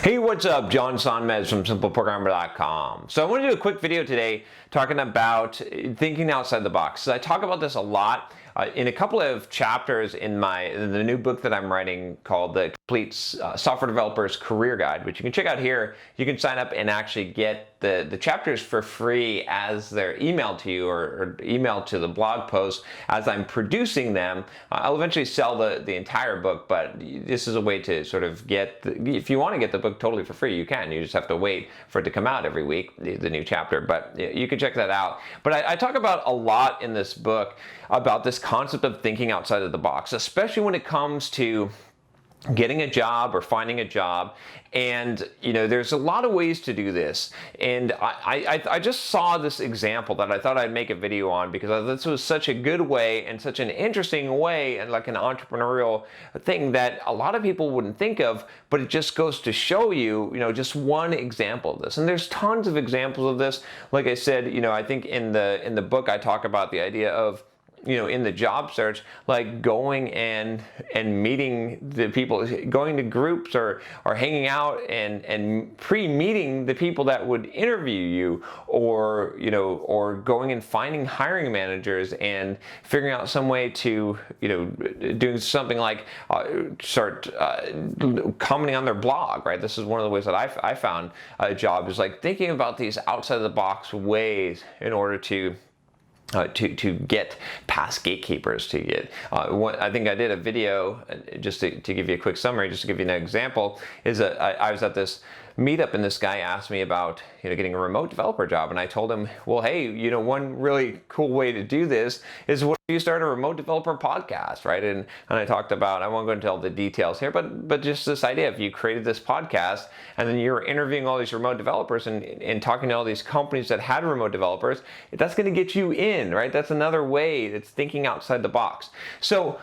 Hey, what's up? John Sonmez from SimpleProgrammer.com. So I want to do a quick video today talking about thinking outside the box. So I talk about this a lot in a couple of chapters in the new book that I'm writing called The Complete Software Developer's Career Guide, which you can check out here. You can sign up and actually get the chapters for free as they're emailed to you or emailed to the blog post as I'm producing them. I'll eventually sell the entire book, but this is a way to sort of get, if you want to get the book totally for free, you can. You just have to wait for it to come out every week, the new chapter, but you can check that out. But I talk about a lot in this book about this concept of thinking outside of the box, especially when it comes to getting a job or finding a job. And there's a lot of ways to do this, and I just saw this example that I thought I'd make a video on because this was such a good way and such an interesting way and like an entrepreneurial thing that a lot of people wouldn't think of, but it just goes to show you, just one example of this. And there's tons of examples of this. Like I said, I think in the book I talk about the idea of in the job search, like going and meeting the people, going to groups or hanging out and pre-meeting the people that would interview you, or going and finding hiring managers and figuring out some way to, doing something like start commenting on their blog, right? This is one of the ways that I found a job, is like thinking about these outside of the box ways in order to get past gatekeepers, to get I think I did a video just to give you a quick summary, just to give you an example, is that I was at this meetup and this guy asked me about getting a remote developer job, and I told him, well, hey, one really cool way to do this is, what if you start a remote developer podcast, right? And I talked about, I won't go into all the details here, but just this idea, if you created this podcast and then you're interviewing all these remote developers and talking to all these companies that had remote developers, that's going to get you in, right? That's another way. It's thinking outside the box. So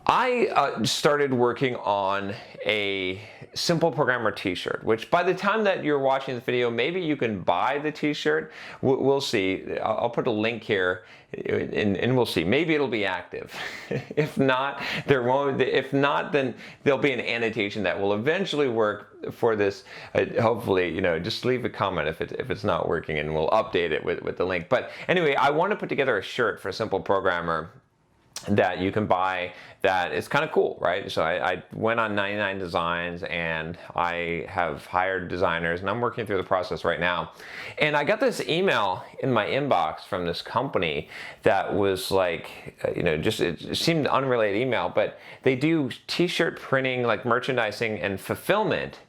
I started working on a Simple Programmer t-shirt, which by the time that you're watching this video, maybe you can buy the t-shirt. We'll see. I'll put a link here and we'll see. Maybe it'll be active. If not, there won't. If not, then there'll be an annotation that will eventually work for this. Hopefully, just leave a comment if it's not working, and we'll update it with the link. But anyway, I want to put together a shirt for Simple Programmer that you can buy that is kind of cool, right? So I went on 99 Designs and I have hired designers, and I'm working through the process right now. And I got this email in my inbox from this company that was like, it seemed an unrelated email, but they do t-shirt printing, like merchandising and fulfillment.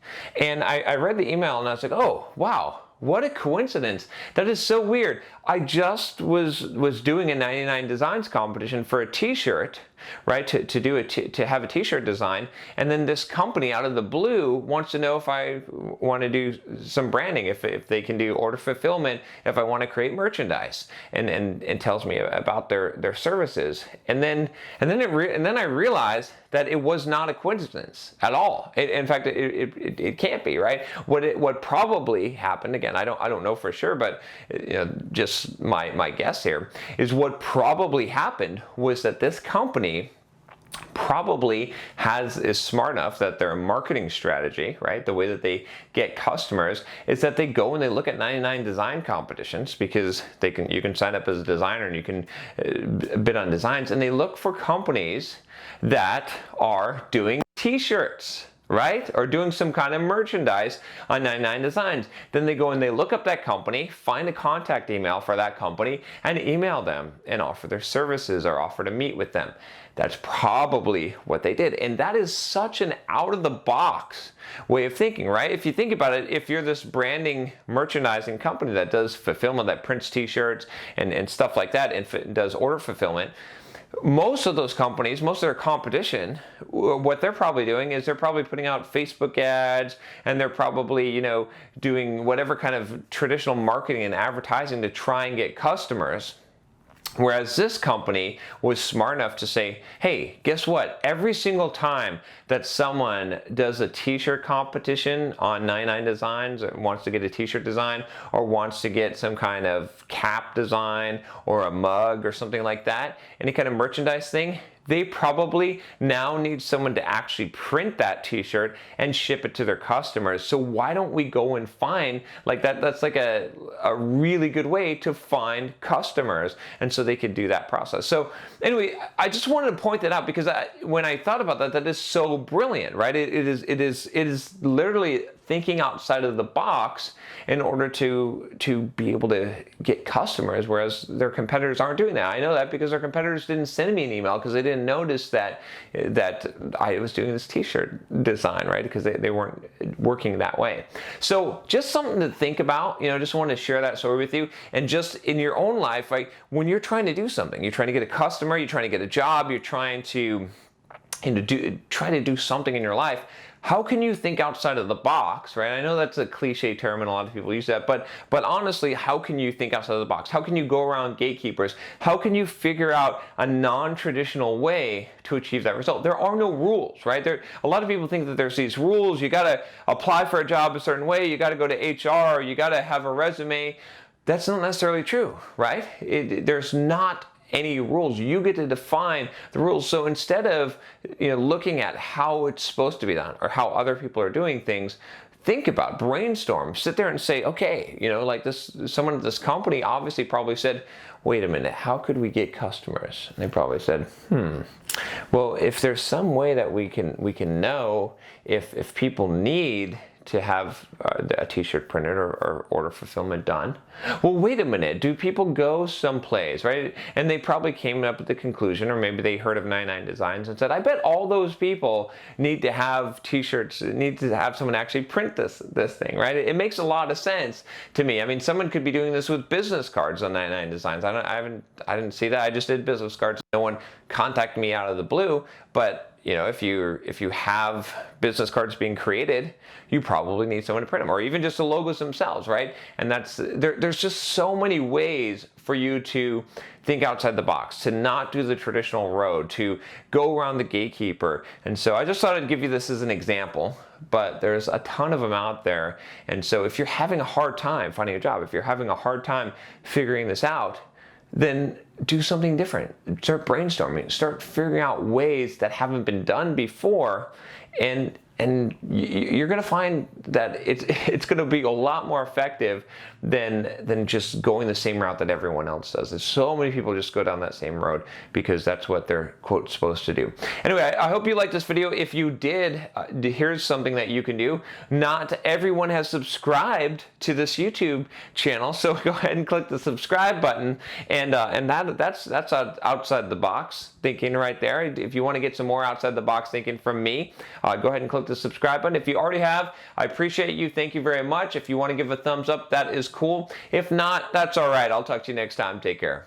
And I read the email and I was like, oh, wow. What a coincidence. That is so weird. I just was doing a 99 Designs competition for a t-shirt, right, to have a t-shirt design, and then this company out of the blue wants to know if I want to do some branding, if they can do order fulfillment, if I want to create merchandise, and tells me about their services. And then I realized that it was not a coincidence at all. In fact, it can't be, right? What probably happened, again, I don't know for sure, but just my guess here is, what probably happened was that this company probably is smart enough that their marketing strategy, right, the way that they get customers, is that they go and they look at 99 design competitions, because you can sign up as a designer and you can bid on designs, and they look for companies that are doing t-shirts, right? Or doing some kind of merchandise on 99 Designs. Then they go and they look up that company, find a contact email for that company, and email them and offer their services or offer to meet with them. That's probably what they did. And that is such an out-of-the-box way of thinking, right? If you think about it, if you're this branding merchandising company that does fulfillment, that prints t-shirts and stuff like that, and does order fulfillment, most of those companies, most of their competition, what they're probably doing is they're probably putting out Facebook ads, and they're probably, doing whatever kind of traditional marketing and advertising to try and get customers. Whereas this company was smart enough to say, hey, guess what? Every single time that someone does a t-shirt competition on 99 Designs, or wants to get a t-shirt design, or wants to get some kind of cap design or a mug or something like that, any kind of merchandise thing, they probably now need someone to actually print that t-shirt and ship it to their customers. So why don't we go and find like that? That's like a really good way to find customers, and so they could do that process. So anyway, I just wanted to point that out because when I thought about that, that is so brilliant, right? It is literally thinking outside of the box in order to be able to get customers, whereas their competitors aren't doing that. I know that because their competitors didn't send me an email because they didn't notice that I was doing this t-shirt design, right? Because they weren't working that way. So just something to think about, just wanted to share that story with you. And just in your own life, like when you're trying to do something, you're trying to get a customer, you're trying to get a job, you're trying to try to do something in your life, how can you think outside of the box, right? I know that's a cliche term and a lot of people use that, but honestly, how can you think outside of the box? How can you go around gatekeepers? How can you figure out a non-traditional way to achieve that result? There are no rules, right? A lot of people think that there's these rules. You got to apply for a job a certain way. You got to go to HR. You got to have a resume. That's not necessarily true, right? There's not any rules. You get to define the rules. So instead of looking at how it's supposed to be done or how other people are doing things, think about, brainstorm, sit there and say, okay, like someone at this company obviously probably said, wait a minute, how could we get customers? And they probably said, well, if there's some way that we can know if people need to have a t-shirt printed or order fulfillment done. Well, wait a minute, do people go someplace, right? And they probably came up with the conclusion, or maybe they heard of 99 Designs and said, I bet all those people need to have t-shirts, need to have someone actually print this thing, right? It makes a lot of sense to me. I mean, someone could be doing this with business cards on 99 Designs. I didn't see that. I just did business cards. No one contacted me out of the blue, but if you have business cards being created, you probably need someone to print them, or even just the logos themselves, right? And there's just so many ways for you to think outside the box, to not do the traditional road, to go around the gatekeeper. And so I just thought I'd give you this as an example, but there's a ton of them out there. And so if you're having a hard time finding a job, if you're having a hard time figuring this out, then do something different. Start brainstorming, start figuring out ways that haven't been done before, and you're going to find that it's going to be a lot more effective than just going the same route that everyone else does. There's so many people just go down that same road because that's what they're, quote, supposed to do. Anyway, I hope you liked this video. If you did, here's something that you can do. Not everyone has subscribed to this YouTube channel, so go ahead and click the subscribe button, and that's outside the box thinking right there. If you want to get some more outside the box thinking from me, go ahead and click the subscribe button. If you already have, I appreciate you. Thank you very much. If you want to give a thumbs up, that is cool. If not, that's all right. I'll talk to you next time. Take care.